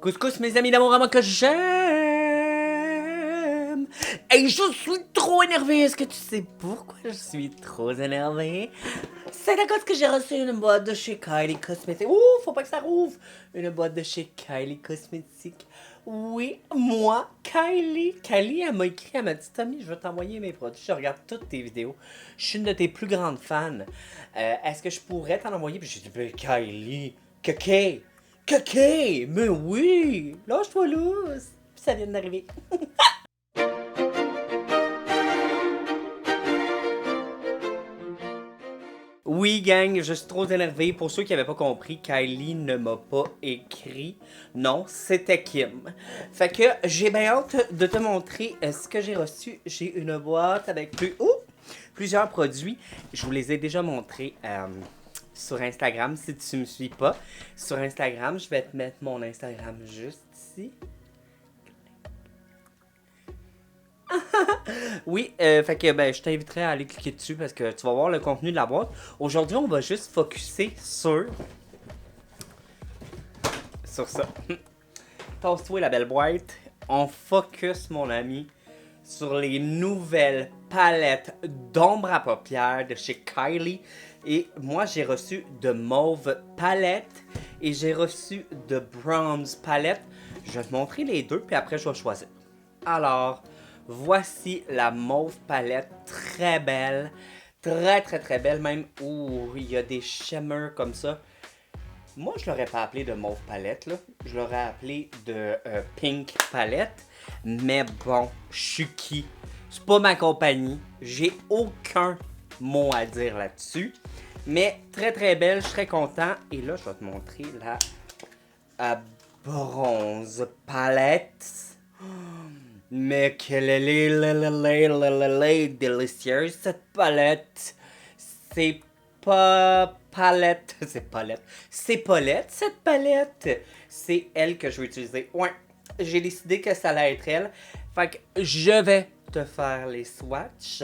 Couscous, mes amis d'amour à moi que j'aime. Et je suis trop énervée. Est-ce que tu sais pourquoi je suis trop énervée? C'est à cause que j'ai reçu une boîte de chez Kylie Cosmetics. Ouh, faut pas que ça rouvre. Une boîte de chez Kylie Cosmetics. Oui, moi, Kylie. Kylie, elle m'a écrit, elle m'a dit, Tommy, je vais t'envoyer mes produits. Je regarde toutes tes vidéos. Je suis une de tes plus grandes fans. Est-ce que je pourrais t'en envoyer? Puis j'ai dit, ben, Kylie, Kéké. Kéké, mais oui, lâche-toi lousse. Puis ça vient d'arriver. Oui, gang, je suis trop énervé. Pour ceux qui n'avaient pas compris, Kylie ne m'a pas écrit. Non, c'était Kim. Fait que j'ai bien hâte de te montrer ce que j'ai reçu. J'ai une boîte avec plusieurs produits. Je vous les ai déjà montrés sur Instagram. Si tu me suis pas sur Instagram, je vais te mettre mon Instagram juste ici. Oui, fait que ben, je t'inviterai à aller cliquer dessus parce que tu vas voir le contenu de la boîte. Aujourd'hui, on va juste focuser sur ça. Passe-toi la belle boîte. On focus, mon ami, sur les nouvelles palettes d'ombre à paupières de chez Kylie. Et moi, j'ai reçu de mauve palette et j'ai reçu de bronze palette. Je vais te montrer les deux, puis après, je vais choisir. Alors, voici la mauve palette, très belle, très très très belle même. Ouh, il y a des shimmers comme ça. Moi, je l'aurais pas appelé de mauve palette, là. Je l'aurais appelé de pink palette. Mais bon, je suis qui? C'est pas ma compagnie. J'ai aucun mot à dire là-dessus. Mais très très belle, je serais content. Et là, je vais te montrer la bronze palette. Mais quelle est délicieuse cette palette. C'est pas palette. C'est palette. C'est palette cette palette. C'est elle que je vais utiliser. Ouais. J'ai décidé que ça allait être elle. Fait que je vais te faire les swatchs.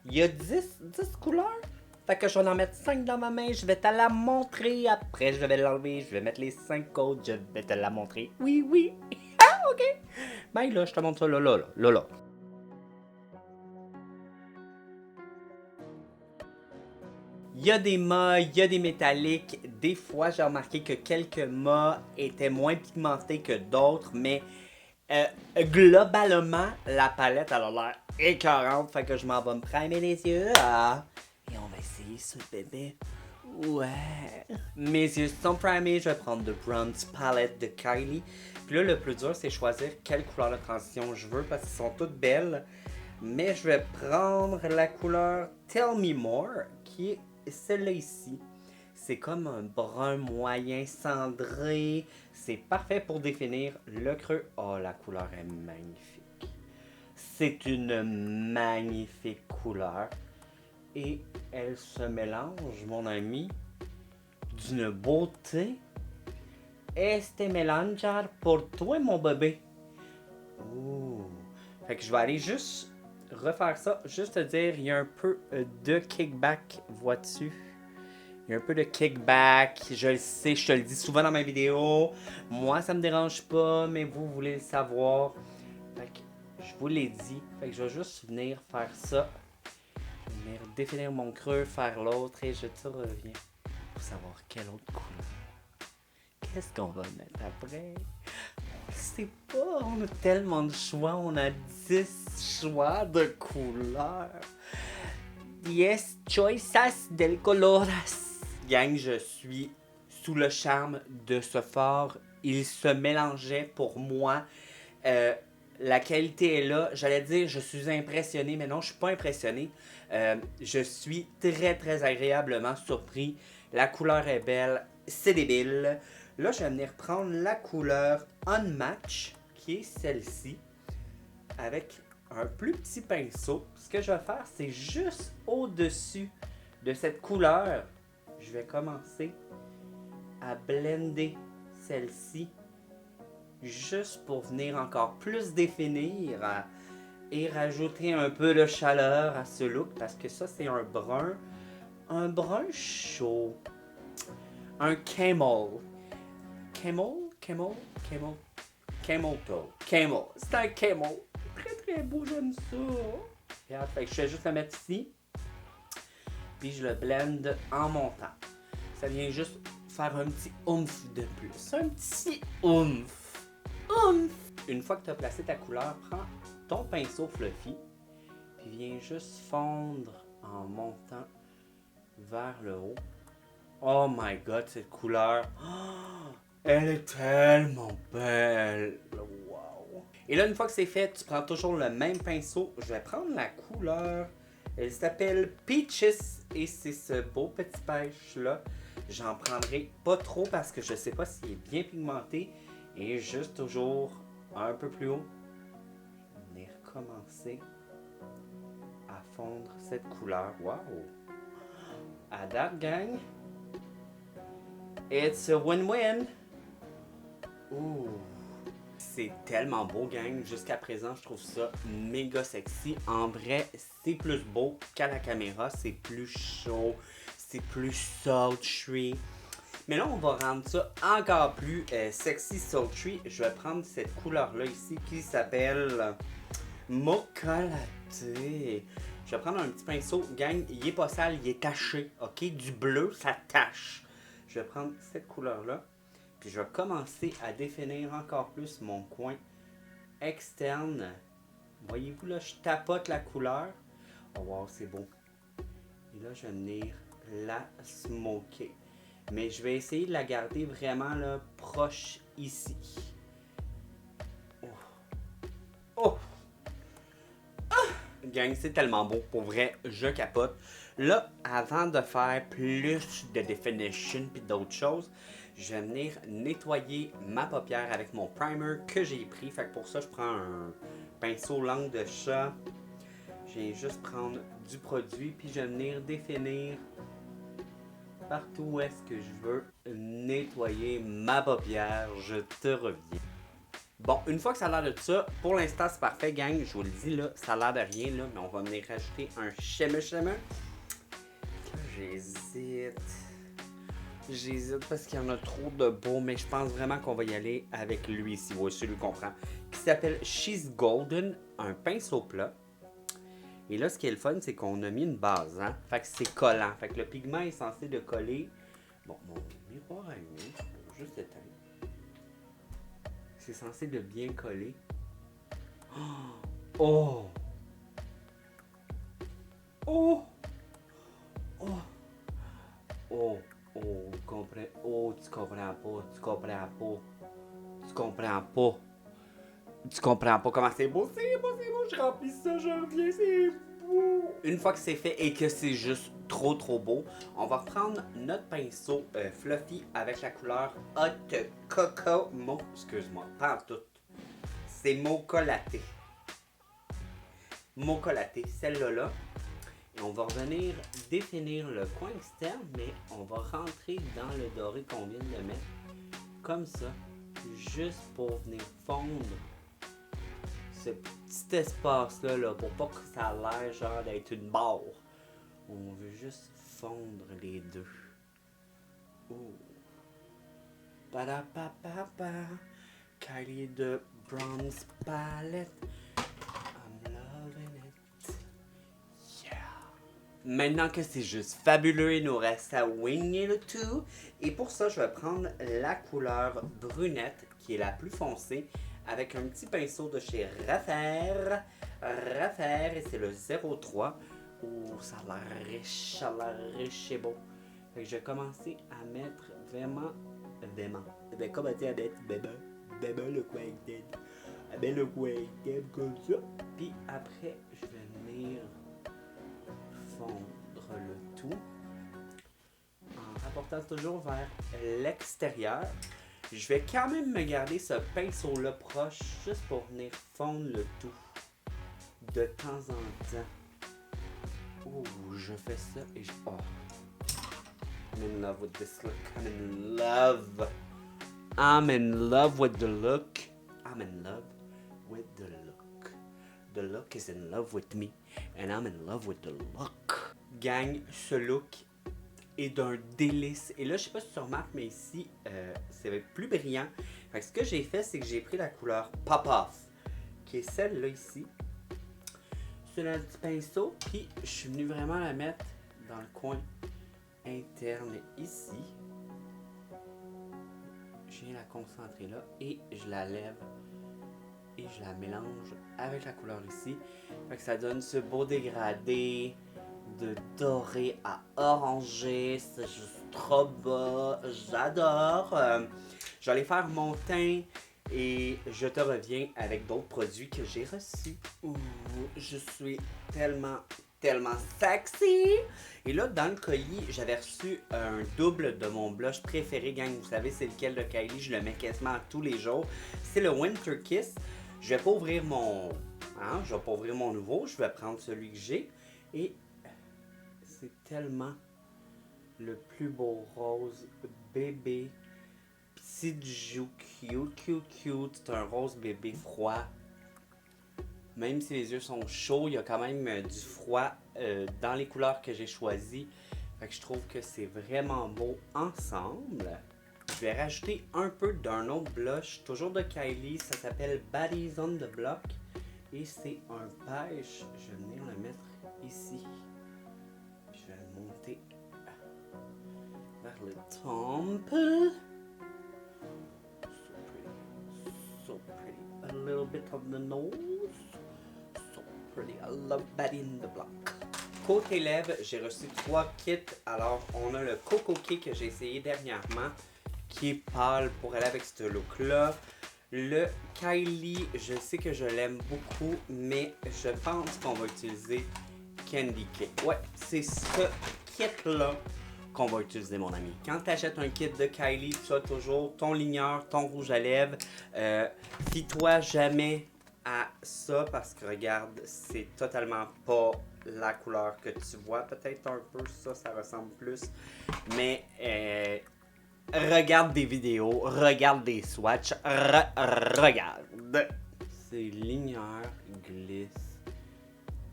Il y a 10 couleurs. Fait que je vais en mettre 5 dans ma main. Je vais te la montrer. Après, je vais l'enlever. Je vais mettre les 5 autres. Je vais te la montrer. Oui, oui. Ah, ok. Ben là, je te montre ça là. Il y a des mâts, il y a des métalliques. Des fois, j'ai remarqué que quelques mâts étaient moins pigmentés que d'autres, mais globalement, la palette elle a l'air écœurante. Fait que je m'en vais me primer les yeux. Et on va essayer ce bébé. Ouais. Mes yeux sont primés, je vais prendre de Bronze Palette de Kylie. Puis là, le plus dur, c'est choisir quelle couleur de transition je veux parce qu'elles sont toutes belles. Mais je vais prendre la couleur Tell Me More, qui est celle-là ici. C'est comme un brun moyen cendré. C'est parfait pour définir le creux. Oh, la couleur est magnifique. C'est une magnifique couleur. Et elle se mélange, mon ami, d'une beauté. Este melanjar pour toi, mon bébé. Ouh. Fait que je vais aller juste refaire ça. Juste te dire, il y a un peu de kickback, vois-tu? Il y a un peu de kickback. Je le sais, je te le dis souvent dans mes vidéos. Moi, ça me dérange pas, mais vous voulez le savoir. Fait que je vous l'ai dit. Fait que je vais juste venir faire ça. Venir définir mon creux, faire l'autre et je te reviens pour savoir quelle autre couleur. Qu'est-ce qu'on va mettre après? On sait pas, on a tellement de choix, on a 10 choix de couleurs. 10 choices del colores. Gang, je suis sous le charme de ce fard. Il se mélangeait pour moi. La qualité est là. J'allais dire, je suis impressionné, mais non, je suis pas impressionné. Je suis très, très agréablement surpris. La couleur est belle. C'est débile. Là, je vais venir prendre la couleur Unmatch, qui est celle-ci, avec un plus petit pinceau. Ce que je vais faire, c'est juste au-dessus de cette couleur, je vais commencer à blender celle-ci, juste pour venir encore plus définir et rajouter un peu de chaleur à ce look, parce que ça, c'est un brun chaud, un camel. Camel? Camel? Camel toe. Camel. C'est un camel. Très très beau, j'aime ça. Regarde, fait que je vais juste le mettre ici. Puis je le blende en montant. Ça vient juste faire un petit oomph de plus. Un petit oomph. Oomph! Une fois que tu as placé ta couleur, prends ton pinceau fluffy. Puis viens juste fondre en montant vers le haut. Oh my god, cette couleur. Oh, elle est tellement belle. Wow. Et là, une fois que c'est fait, tu prends toujours le même pinceau. Je vais prendre la couleur. Elle s'appelle Peaches et c'est ce beau petit pêche-là. J'en prendrai pas trop parce que je sais pas s'il est bien pigmenté. Et juste toujours un peu plus haut. On est recommencé à fondre cette couleur. Wow! À date, gang, it's a win-win! Ouh! C'est tellement beau, gang. Jusqu'à présent, je trouve ça méga sexy. En vrai, c'est plus beau qu'à la caméra. C'est plus chaud. C'est plus sultry. Mais là, on va rendre ça encore plus sexy sultry. Je vais prendre cette couleur-là ici qui s'appelle Mocha Latte. Je vais prendre un petit pinceau. Gang, il est pas sale, il est taché. OK? Du bleu, ça tache. Je vais prendre cette couleur-là. Puis je vais commencer à définir encore plus mon coin externe. Voyez-vous là, je tapote la couleur. Oh wow, c'est beau. Et là, je vais venir la smoker. Mais je vais essayer de la garder vraiment là, proche ici. Oh! Oh! Gang, c'est tellement beau. Pour vrai, je capote. Là, avant de faire plus de definition puis d'autres choses, je vais venir nettoyer ma paupière avec mon primer que j'ai pris. Fait que pour ça, je prends un pinceau langue de chat. Je viens juste prendre du produit puis je vais venir définir partout où est-ce que je veux nettoyer ma paupière. Je te reviens. Bon, une fois que ça a l'air de ça, pour l'instant c'est parfait, gang. Je vous le dis là, ça a l'air de rien là, mais on va venir rajouter un shimmer. J'hésite. J'hésite parce qu'il y en a trop de beaux, mais je pense vraiment qu'on va y aller avec lui ici. Ouais, celui qu'on prend. Qui s'appelle She's Golden, un pinceau plat. Et là, ce qui est le fun, c'est qu'on a mis une base, hein. Fait que c'est collant. Fait que le pigment est censé de coller. Bon, mon miroir a mis. Je vais juste éteindre. C'est censé de bien coller. Oh! Oh! Oh! Oh! Oh, tu comprends pas comment c'est beau, je remplis ça, je reviens, c'est beau. Une fois que c'est fait et que c'est juste trop beau, on va reprendre notre pinceau fluffy avec la couleur Hot Cocoa excuse-moi, pas en tout. C'est Mocha Latte. Mocha Latte, celle-là là. Et on va revenir définir le coin externe, mais on va rentrer dans le doré qu'on vient de mettre. Comme ça. Juste pour venir fondre ce petit espace-là, là, pour pas que ça a l'air genre d'être une barre. On veut juste fondre les deux. Oh. Ba-da-pa-pa-pa. Kylie de Bronze Palette. I'm loving it. Yeah. Maintenant que c'est juste fabuleux, il nous reste à wingger le tout. Et pour ça, je vais prendre la couleur brunette, qui est la plus foncée, avec un petit pinceau de chez Raffaire. Raffaire, et c'est le 03. Oh, ça a l'air riche et beau. Fait que je vais commencer à mettre vraiment. Ben, comment dire, à mettre le coin tête. Ben, le coin tête comme ça. Puis après, je vais venir fondre le tout en rapportant toujours vers l'extérieur. Je vais quand même me garder ce pinceau-là proche juste pour venir fondre le tout de temps en temps. Oh, je fais ça et je... Oh. I'm in love with this look. I'm in love. I'm in love with the look. I'm in love with the look. The look is in love with me. And I'm in love with the look. Gang, ce look est d'un délice. Et là, je sais pas si tu remarques, mais ici, c'est plus brillant. Fait que ce que j'ai fait, c'est que j'ai pris la couleur Pop Off, qui est celle-là ici, sur un petit pinceau, puis je suis venu vraiment la mettre dans le coin interne ici. Je viens la concentrer là et je la lève et je la mélange avec la couleur ici. Fait que ça donne ce beau dégradé de doré à orangé. C'est juste trop beau. J'adore. Je vais aller faire mon teint et je te reviens avec d'autres produits que j'ai reçus. Ouh, je suis tellement sexy! Et là, dans le colis, j'avais reçu un double de mon blush préféré, gang. Vous savez, c'est lequel de Kylie? Je le mets quasiment tous les jours. C'est le Winter Kiss. Je vais pas ouvrir mon... je vais pas ouvrir mon nouveau. Je vais prendre celui que j'ai. Et c'est tellement le plus beau rose bébé. Petite joue cute. C'est un rose bébé froid. Même si les yeux sont chauds, il y a quand même du froid dans les couleurs que j'ai choisies. Fait que je trouve que c'est vraiment beau ensemble. Je vais rajouter un peu d'un autre blush, toujours de Kylie. Ça s'appelle Baddies on the Block. Et c'est un beige. Je vais venir le mettre ici. Puis je vais le monter vers le temple. So pretty. A little bit on the nose. I love Baddies on the Block. Côté lèvres, j'ai reçu 3 kits. Alors, on a le Coco Key que j'ai essayé dernièrement, qui est pâle pour aller avec ce look-là. Le Kylie, je sais que je l'aime beaucoup, mais je pense qu'on va utiliser Candy Kit. Ouais, c'est ce kit-là qu'on va utiliser, mon ami. Quand tu achètes un kit de Kylie, tu as toujours ton ligneur, ton rouge à lèvres. Fie-toi jamais à ça parce que regarde, c'est totalement pas la couleur que tu vois. Peut-être un peu ça ressemble plus. Mais regarde des vidéos, regarde des swatchs, regarde. Ces ligneurs glissent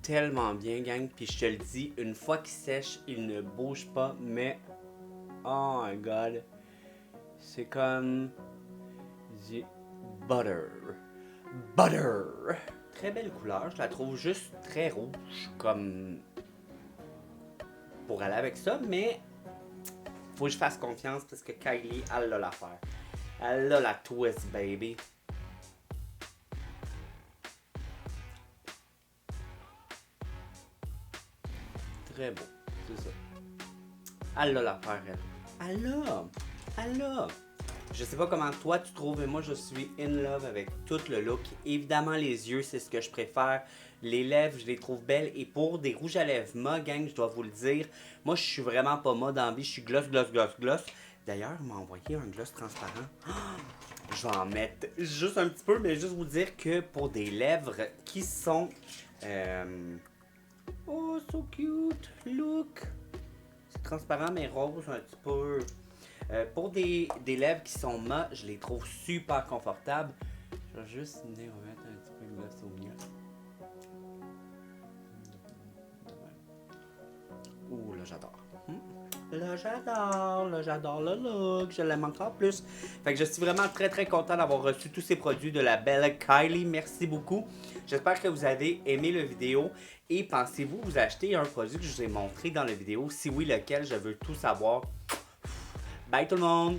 tellement bien, gang. Puis je te le dis, une fois qu'ils sèchent, ils ne bougent pas. Mais, oh my god, c'est comme du butter. Très belle couleur, je la trouve juste très rouge, comme pour aller avec ça, mais faut que je fasse confiance parce que Kylie, elle a l'affaire. Elle a la twist, baby. Très beau, c'est ça. Elle a l'affaire, elle. Elle a. Je sais pas comment toi tu trouves, mais moi je suis in love avec tout le look. Évidemment, les yeux, c'est ce que je préfère. Les lèvres, je les trouve belles. Et pour des rouges à lèvres mat, gang, je dois vous le dire, moi je suis vraiment pas mat dans la vie. Je suis gloss. D'ailleurs, il m'a envoyé un gloss transparent. Je vais en mettre juste un petit peu, mais juste vous dire que pour des lèvres qui sont... Oh, so cute! Look! C'est transparent mais rose un petit peu. Pour des lèvres qui sont mat, je les trouve super confortables. Je vais juste venir remettre un petit peu de gloss au milieu. Ouh, là j'adore. Là j'adore le look, je l'aime encore plus. Fait que je suis vraiment très content d'avoir reçu tous ces produits de la belle Kylie. Merci beaucoup. J'espère que vous avez aimé la vidéo. Et pensez-vous vous acheter un produit que je vous ai montré dans la vidéo? Si oui, lequel? Je veux tout savoir. Bye tout le monde!